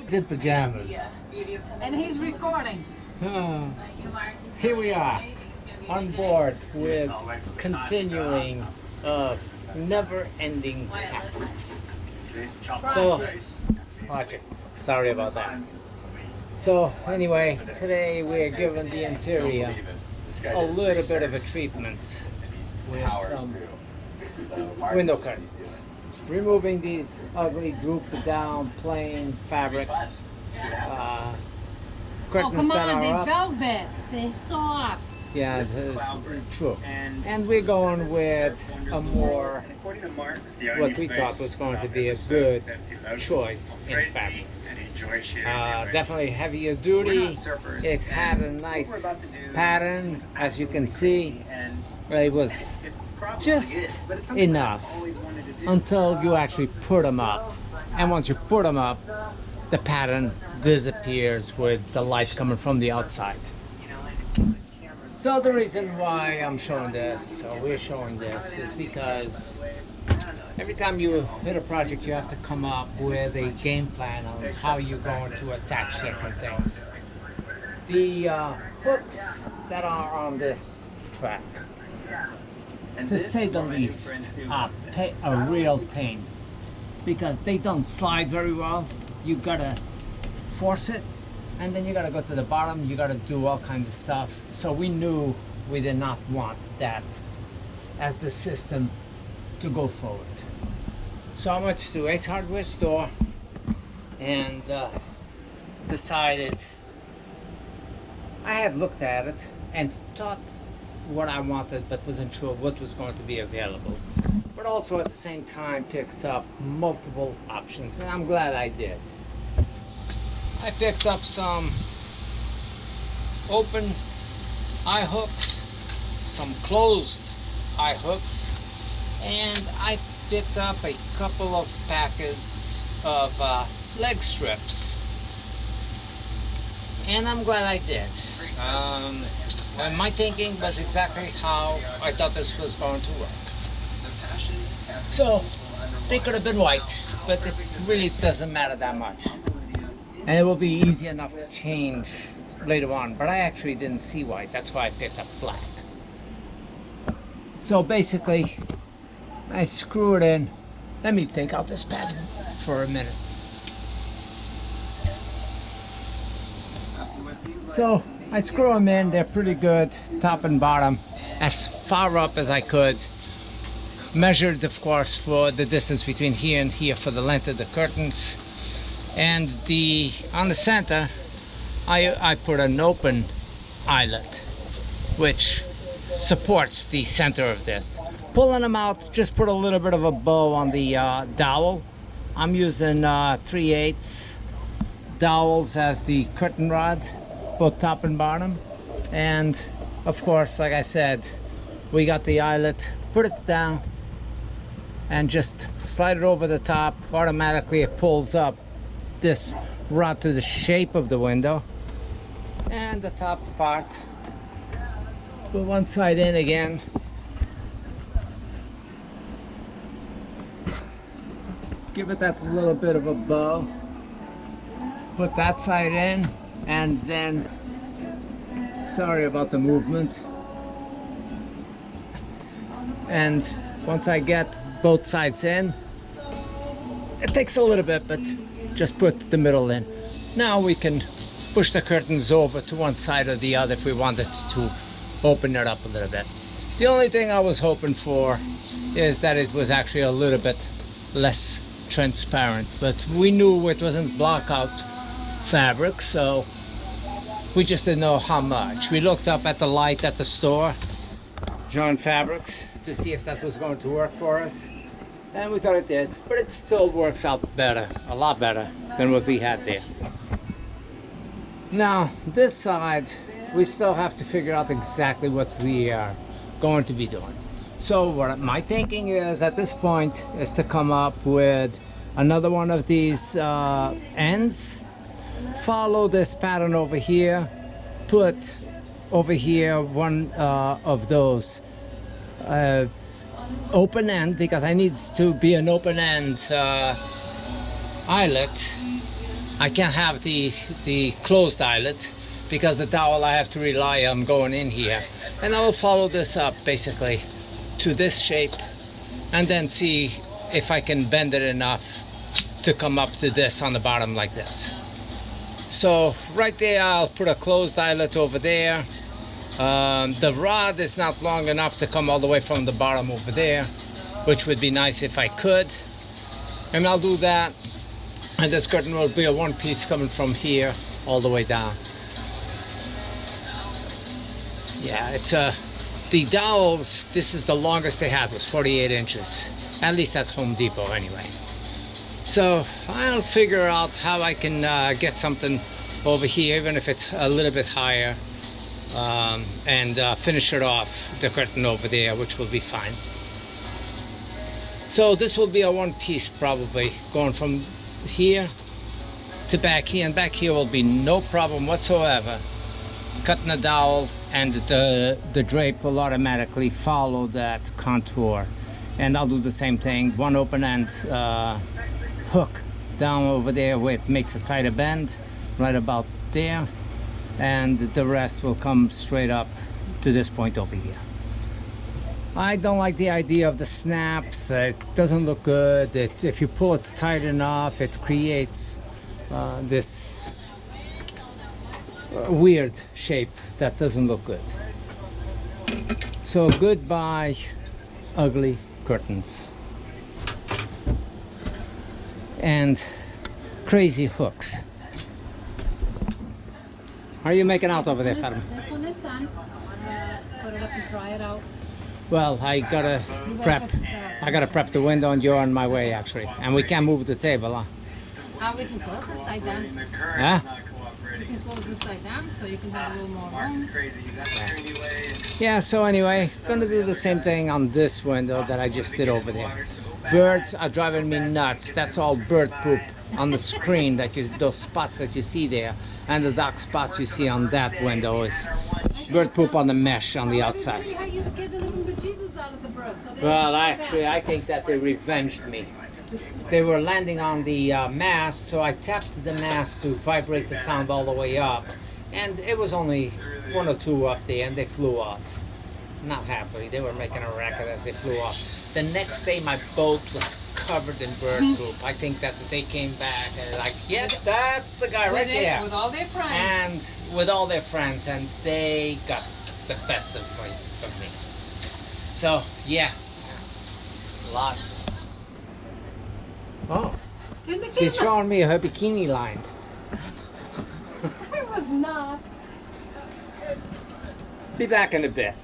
He's in pajamas. And he's recording. Huh. Here we are on board with continuing never-ending tasks. So, projects. Sorry about that. So anyway, today we're giving the interior a little bit of a treatment with some window curtains. Removing these ugly, drooped down, plain fabric curtains come that on, are they're up. velvet. They're soft. Yeah, it's true. And we're going with a more, what we thought was going to be a good choice in fabric. Definitely heavier duty. It had a nice pattern, as you can see. It was just enough until you actually put them up. And once you put them up, the pattern disappears with the light coming from the outside. So the reason why I'm showing this, or we're showing this, is because every time you hit a project, you have to come up with a game plan on how you're going to attach different things. The hooks that are on this track, to say the least, are a real pain, because they don't slide very well. You gotta force it, and then you gotta go to the bottom, you gotta do all kinds of stuff. So we knew we did not want that as the system to go forward. So I went to Ace Hardware store and decided, I had looked at it and thought what I wanted, but wasn't sure what was going to be available. But also at the same time picked up multiple options, and I'm glad I did. I picked up some open eye hooks, some closed eye hooks, and I picked up a couple of packets of leg strips. And I'm glad I did. And my thinking was exactly how I thought this was going to work. So they could have been white, but it really doesn't matter that much. And it will be easy enough to change later on, but I actually didn't see white. That's why I picked up black. So basically, I screw it in. Let me take out this pattern for a minute. So I screw them in. They're pretty good, top and bottom, as far up as I could. Measured, of course, for the distance between here and here for the length of the curtains. And on the center, I put an open eyelet, which supports the center of this. Pulling them out, just put a little bit of a bow on the dowel. I'm using 3/8 dowels as the curtain rod, both top and bottom. And of course, like I said, we got the eyelet, put it down, and just slide it over the top. Automatically it pulls up this rod to the shape of the window, and the top part, put one side in again, give it that little bit of a bow, put that side in, and then, sorry about the movement, and once I get both sides in, it takes a little bit, but just put the middle in. Now we can push the curtains over to one side or the other if we wanted to open it up a little bit. The only thing I was hoping for is that it was actually a little bit less transparent, but we knew it wasn't blockout fabric, so we just didn't know how much. We looked up at the light at the store, John Fabrics, to see if that was going to work for us, and we thought it did, but it still works out better, a lot better than what we had there. Now this side, we still have to figure out exactly what we are going to be doing. So what my thinking is at this point is to come up with another one of these ends, follow this pattern over here, put over here one of those open end, because I need to be an open end eyelet, I can't have the closed eyelet because the dowel I have to rely on going in here, and I will follow this up basically to this shape and then see if I can bend it enough to come up to this on the bottom like this. So right there I'll put a closed eyelet over there. The rod is not long enough to come all the way from the bottom over there, which would be nice if I could, and I'll do that. And this curtain will be a one piece coming from here all the way down. Yeah, it's the dowels, this is the longest they had, was 48 inches, at least at Home Depot anyway. So I'll figure out how I can get something over here, even if it's a little bit higher, and finish it off the curtain over there, which will be fine. So this will be a one piece probably, going from here to back here, and back here will be no problem whatsoever. Cutting the dowel, and the drape will automatically follow that contour. And I'll do the same thing, one open end hook down over there where it makes a tighter bend, right about there, and the rest will come straight up to this point over here. I don't like the idea of the snaps. It doesn't look good. If you pull it tight enough, it creates this weird shape that doesn't look good. So goodbye ugly curtains and crazy hooks. How are you making out over there, Fatima? This one is done. Put it up and dry it out. Well, I gotta prep the window, and you're on my way actually, and we can't move the table, huh? We can close this side down. Huh? You can close this side down so you can have a little more room. Yeah, so anyway, gonna do the same thing on this window that I just did over there. Birds are driving me nuts. That's all bird poop on the screen, those spots that you see there, and the dark spots you see on that window is bird poop on the mesh on the outside. How you scared the little bejesus out of the birds? Well, actually, I think that they revenged me. They were landing on the mast, so I tapped the mast to vibrate the sound all the way up, and it was only one or two up there, and they flew off. Not happily. They were making a racket as they flew off. The next day, my boat was covered in bird poop. I think that they came back and they're like, yeah, that's the guy right there. With all their friends. And with all their friends, and they got the best of me. So, yeah. Lots. Oh, she's showing me her bikini line. It was not. Be back in a bit.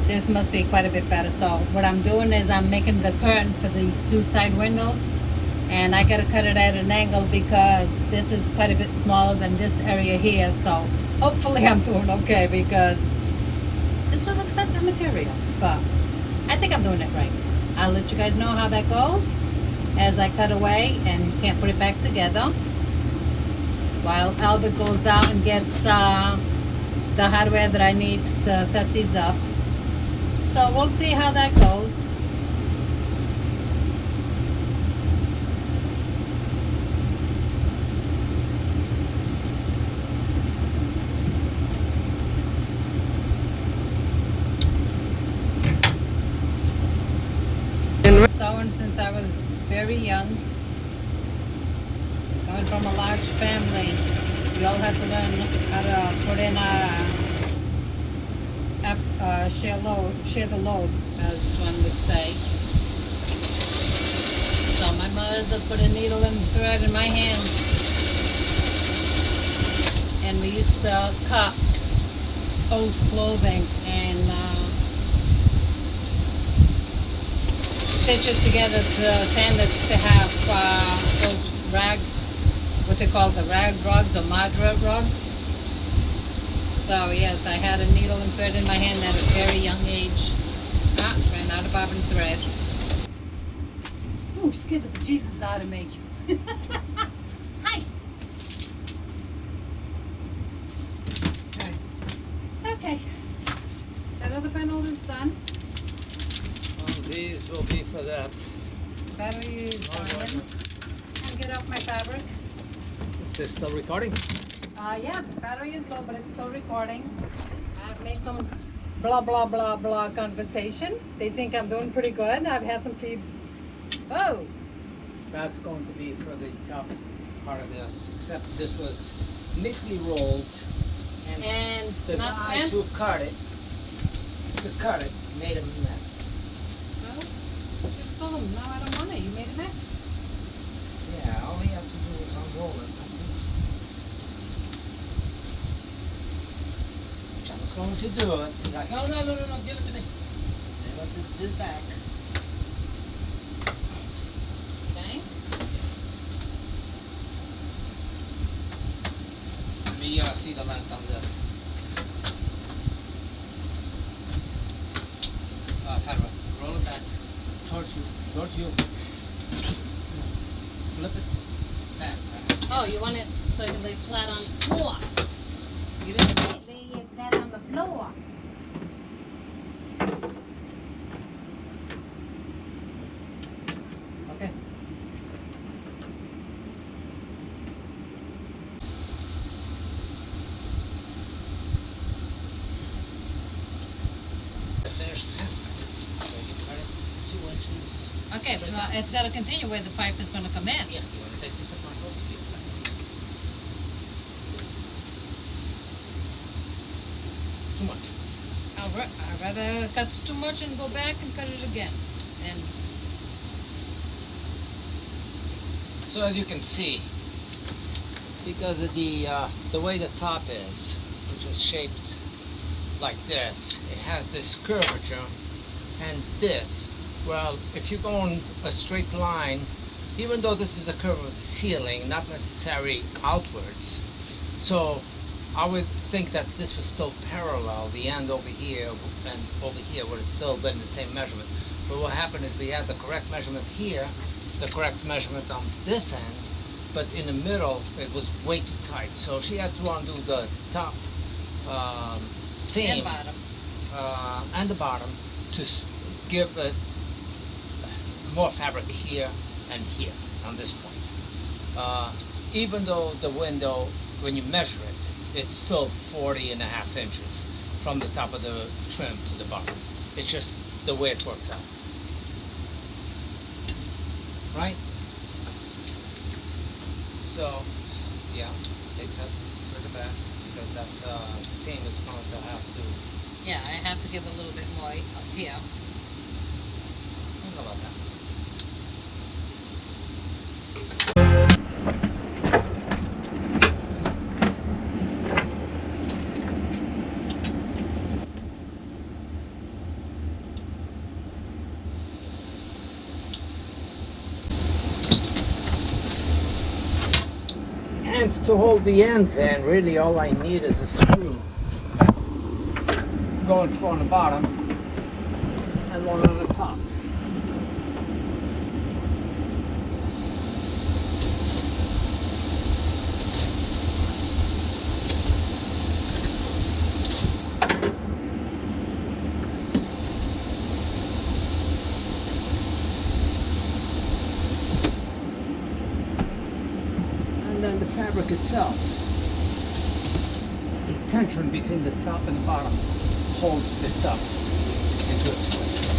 This must be quite a bit better. So what I'm doing is I'm making the curtain for these two side windows, and I gotta cut it at an angle because this is quite a bit smaller than this area here. So hopefully I'm doing okay, because this was expensive material, but I think I'm doing it right. I'll let you guys know how that goes as I cut away and can't put it back together, while Albert goes out and gets the hardware that I need to set these up. So we'll see how that goes. Sewing since I was very young. Coming from a large family, we all had to learn how to put in share the load, as one would say. So my mother put a needle and thread in my hand, and we used to cut old clothing and stitch it together to sand it to have those what they call the rag rugs or madra rugs. So yes, I had a needle and thread in my hand at a very young age. Ran out of bobbin thread. Ooh, scared the bejesus out of me. Hi. Okay. That other panel is done. These will be for that. Battery is on. off my fabric. Is this still recording? Yeah, battery is low, but it's still recording. I've made some blah, blah, blah, blah conversation. They think I'm doing pretty good. I've had some feed. Oh! That's going to be for the top part of this, except this was neatly rolled, and the not guy bent? to cut it made a mess. Well, you told them, no, I don't want it. You made a mess. Yeah, all he had to do was unroll it. That's it. Which I was going to do it. He's like, oh, no, give it to me. I want to do it back. Okay. Let me see the length on this. Fatima, roll it back towards you. Flip it back. Oh, you want it so you can lay flat on the floor. You didn't lay it flat on the floor. Okay. The finished half. So you cut it 2 inches. Okay, straight well, down. it's got to continue where the pipe is going to come in. Yeah, you want to take this apart over here. Too much. I'd rather cut too much and go back and cut it again. And So as you can see, because of the way the top is, which is shaped like this, it has this curvature, and this, well, if you go on a straight line, even though this is the curve of the ceiling, not necessarily outwards, so I would think that this was still parallel, the end over here and over here would have still been the same measurement. But what happened is we had the correct measurement here, the correct measurement on this end, but in the middle it was way too tight. So she had to undo the top seam and bottom. And the bottom to give it more fabric here and here on this point. Even though the window, when you measure it, it's still 40.5 inches from the top of the trim to the bottom. It's just the way it works out. Right? So, yeah, take that further back because that seam is going to have to. Yeah, I have to give a little bit more up here. I don't know about that. And to hold the ends in, really all I need is a screw going through on the bottom and one on the top. And then the fabric itself, the tension between the top and the bottom holds this up into its place.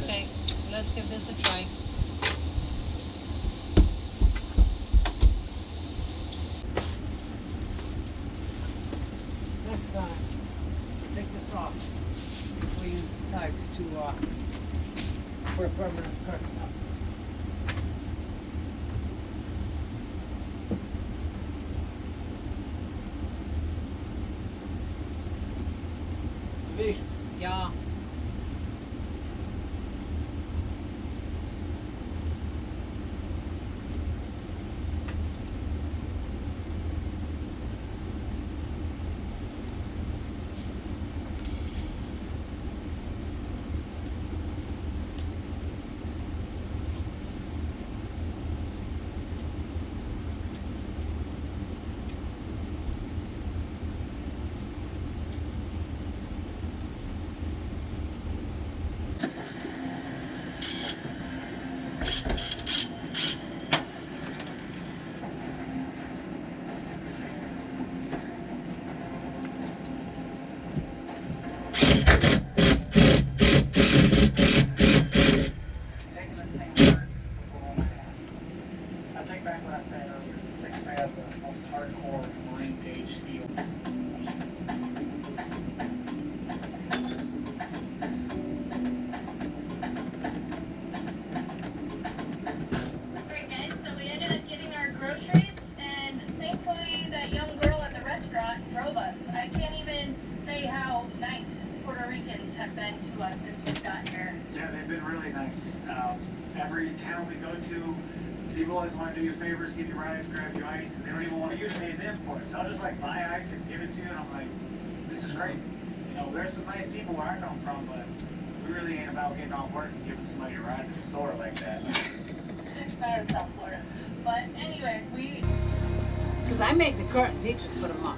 Okay, let's give this a try. Next time, take this off before you decide to put a permanent curtain up. Visst? Ja. Every town we go to, people always want to do you favors, give you rides, grab you ice, and they don't even want you to pay them for it. So I'll just like buy ice and give it to you, and I'm like, this is crazy. You know, there's some nice people where I come from, but we really ain't about getting off work and giving somebody a ride to the store like that. It's better in South Florida. But anyways, Because I make the curtains, he just put them up.